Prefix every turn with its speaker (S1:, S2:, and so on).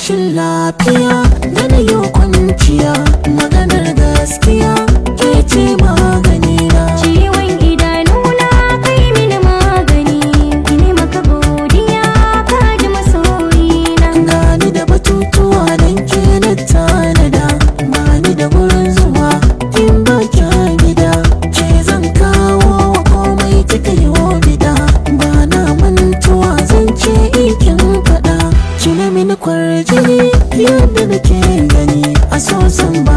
S1: rashin lafiya da na yi kwanciya, maganar gaskiya ke ce maganina.
S2: Ciwon idanuna kai mini magani, ine maka godiya ka ji masoyina.
S1: Gani da batutuwa don ke na tanada, bani da gurin zuwa in ba kya gida. Ke zan kawo wa komai kika yi wa bida, ba na mantuwa zan ce ikin faɗa. Kina mini kwarjini yadda nake gani a sosan ba